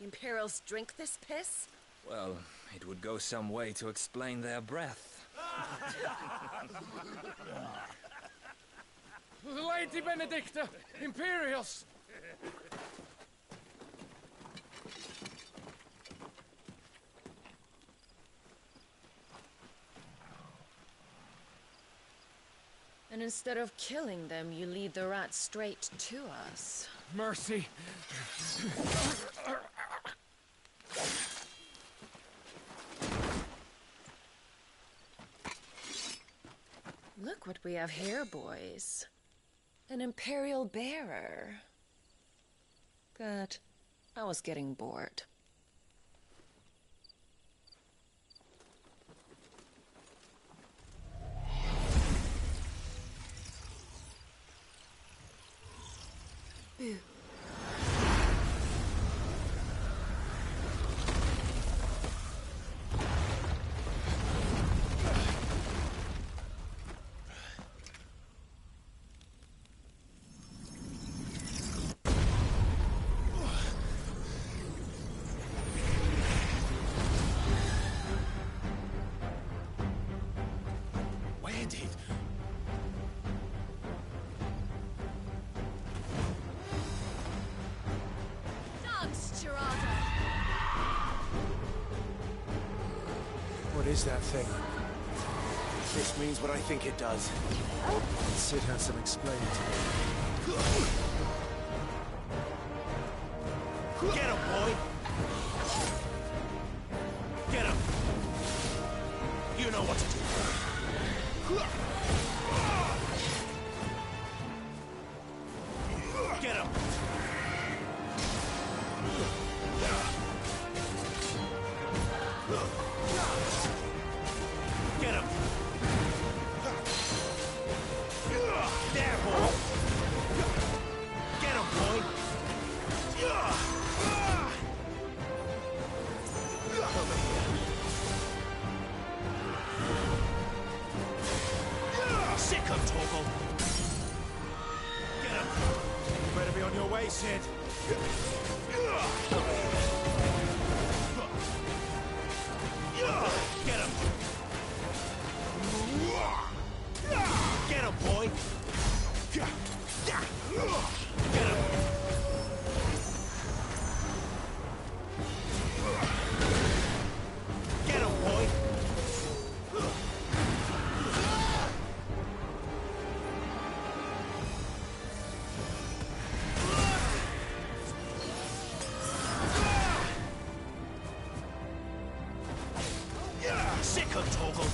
Imperials drink this piss? Well, it would go some way to explain their breath. Lady Benedicta! Imperials! And instead of killing them, you lead the rats straight to us. Mercy! Look what we have here, boys. An Imperial bearer. Good. I was getting bored. Boo. is that thing? This means what I think it does. Sid had some explaining to do. Get him, boy! Get him! You know what to do. Get him! Get him! There, boy! Get him, boy! Over here. Sick him, Torgal! Get him! You better be on your way, Sid. Get him! Get him, boy! Get him! Get him, boy! Sick of Torgal!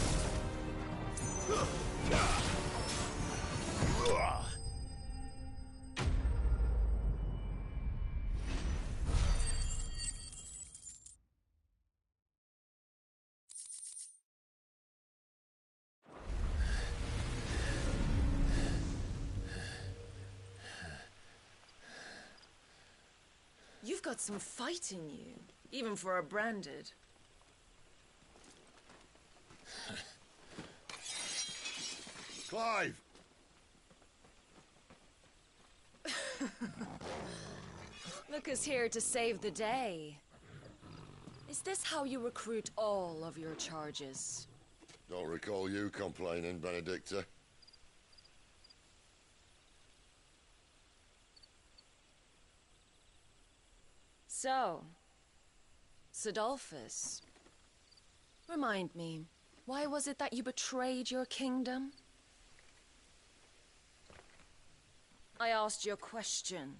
You've got some fight in you, even for a branded. Clive! Look who's here to save the day. Is this how you recruit all of your charges? Don't recall you complaining, Benedicta. So, Sidolphus, remind me, why was it that you betrayed your kingdom? I asked you a question,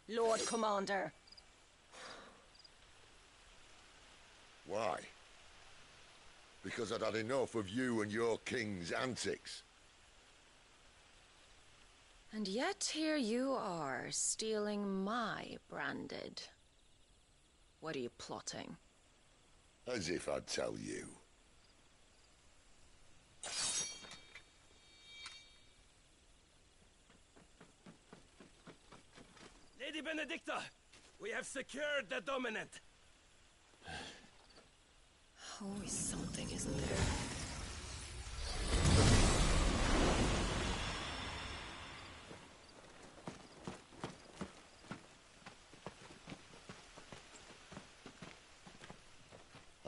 Lord Commander. Why? Because I'd had enough of you and your king's antics. And yet here you are, stealing my branded. What are you plotting? As if I'd tell you. Lady Benedicta, we have secured the dominant. Always something, isn't there?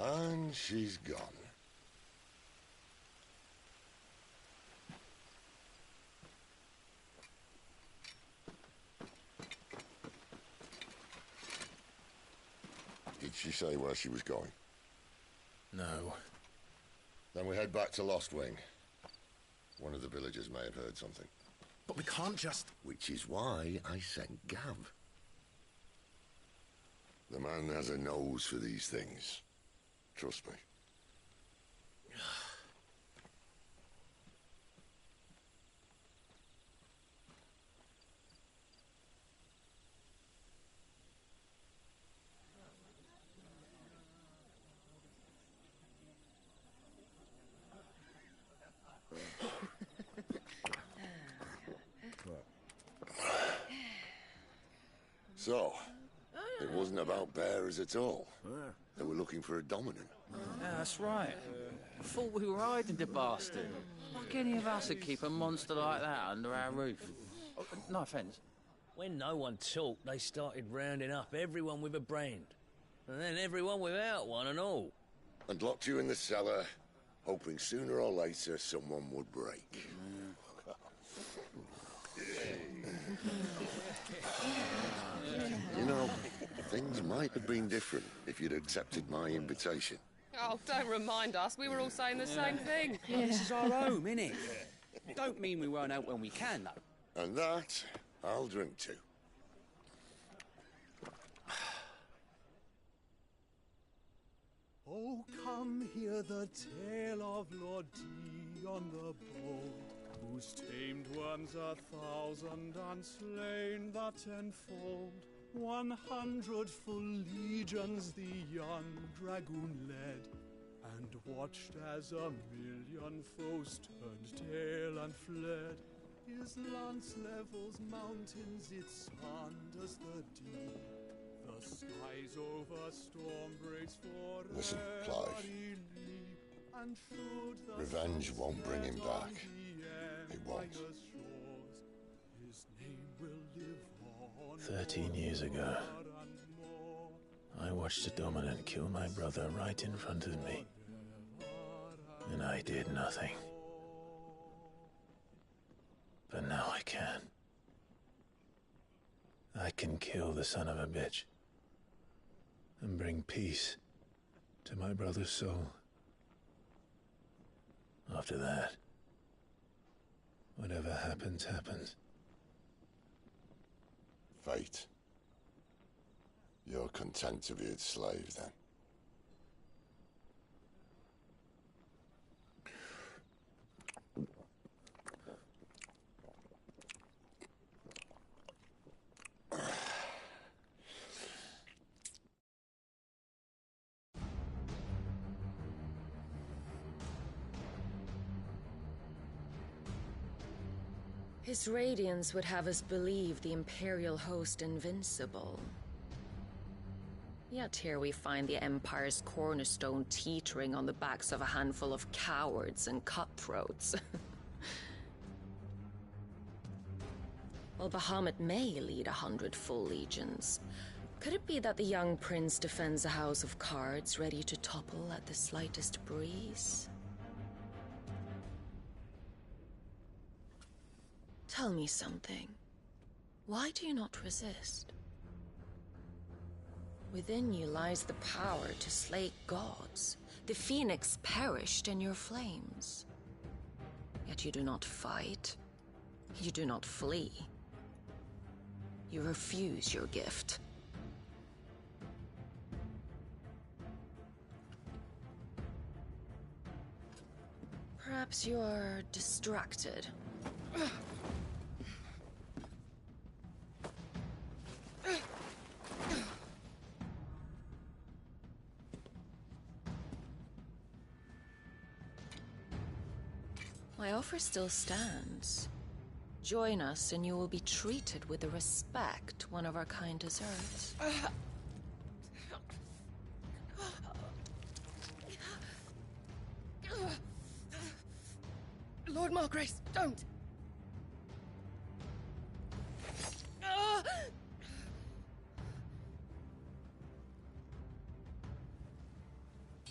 And she's gone. Did she say where she was going? No. Then we head back to Lost Wing. One of the villagers may have heard something. But we can't just... Which is why I sent Gav. The man has a nose for these things. Trust me. So, it wasn't about bearers at all. They were looking for a dominant. Yeah, that's right. I thought we were hiding the bastard. Like any of us would keep a monster like that under our roof. Oh, no offence. When no one talked, they started rounding up everyone with a brand. And then everyone without one and all. And locked you in the cellar, hoping sooner or later someone would break. You know, things might have been different if you'd accepted my invitation. Oh, don't remind us. We were all saying the same thing. Oh, this is our home, innit? Don't mean we won't out when we can, though. And that, I'll drink to. Oh, come hear the tale of Lord Dion the Bold, who's tamed worms 1,000 and slain the tenfold. 100 full legions the young dragoon led, and watched as 1,000,000 foes turned tail and fled. His lance levels mountains, it sanders the deep. The skies over storm breaks for Listen, Clive. Revenge won't bring him back. It won't. 13 years ago, I watched a dominant kill my brother right in front of me. And I did nothing. But now I can. I can kill the son of a bitch and bring peace to my brother's soul. After that, whatever happens, happens. Fate. You're content to be its slave, then? His radiance would have us believe the Imperial host invincible. Yet here we find the Empire's cornerstone teetering on the backs of a handful of cowards and cutthroats. While Bahamut may lead 100 full legions, could it be that the young prince defends a house of cards ready to topple at the slightest breeze? Tell me something. Why do you not resist? Within you lies the power to slay gods. The phoenix perished in your flames. Yet you do not fight. You do not flee. You refuse your gift. Perhaps you're distracted. My offer still stands. Join us and you will be treated with the respect one of our kind deserves. Lord Margrace, don't!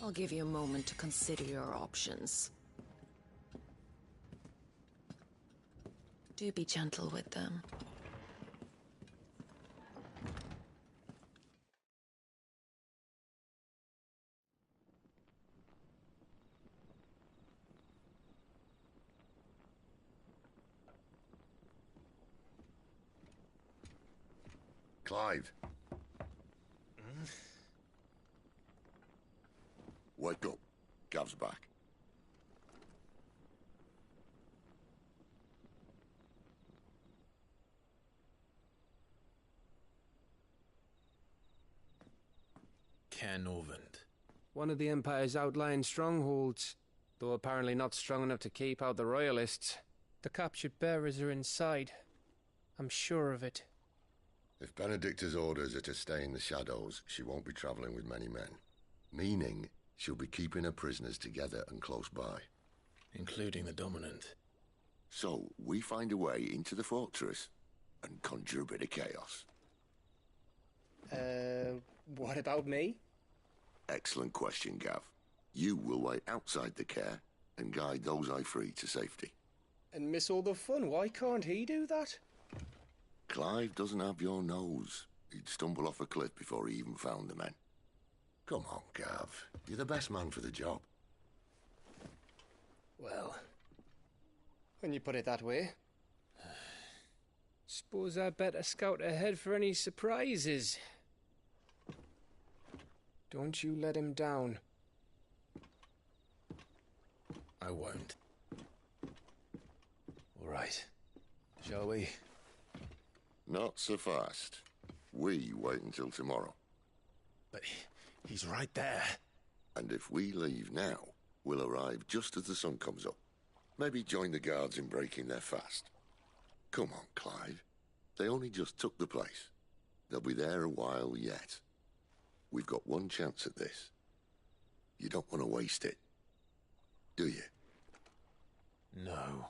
I'll give you a moment to consider your options. Do be gentle with them. Clive. Wake up. Gav's back. Canovant. One of the Empire's outlying strongholds, though apparently not strong enough to keep out the Royalists. The captured bearers are inside. I'm sure of it. If Benedicta's orders are to stay in the shadows, she won't be traveling with many men. Meaning, she'll be keeping her prisoners together and close by. Including the Dominant. So, we find a way into the fortress and conjure a bit of chaos. What about me? Excellent question, Gav. You will wait outside the care and guide those I free to safety. And miss all the fun. Why can't he do that? Clive doesn't have your nose. He'd stumble off a cliff before he even found the men. Come on, Gav. You're the best man for the job. Well, when you put it that way, suppose I'd better scout ahead for any surprises. Don't you let him down. I won't. All right. Shall we? Not so fast. We wait until tomorrow. But he's right there. And if we leave now, we'll arrive just as the sun comes up. Maybe join the guards in breaking their fast. Come on, Clive. They only just took the place. They'll be there a while yet. We've got one chance at this. You don't want to waste it, do you? No.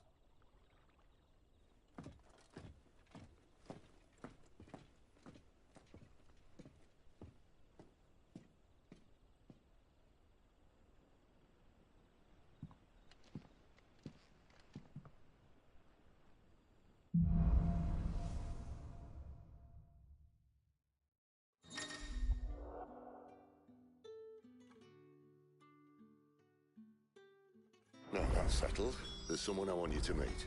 Now that's settled. There's someone I want you to meet.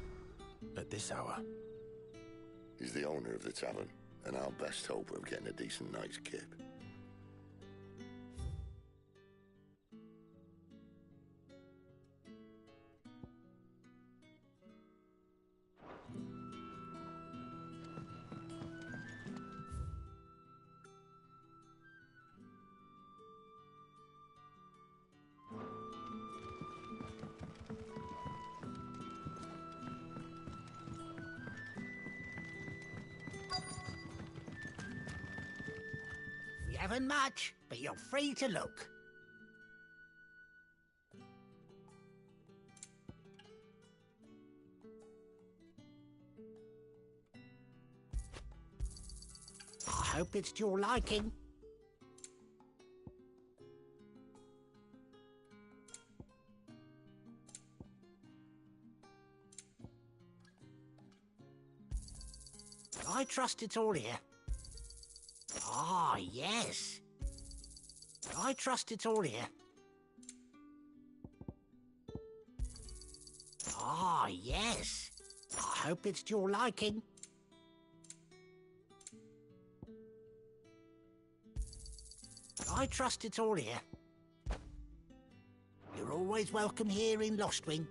At this hour? He's the owner of the tavern, and our best hope of getting a decent night's kip. We haven't much, but you're free to look. I hope it's to your liking. I trust it's all here. Ah, yes. I trust it's all here. Ah, yes. I hope it's to your liking. I trust it's all here. You're always welcome here in Lostwing.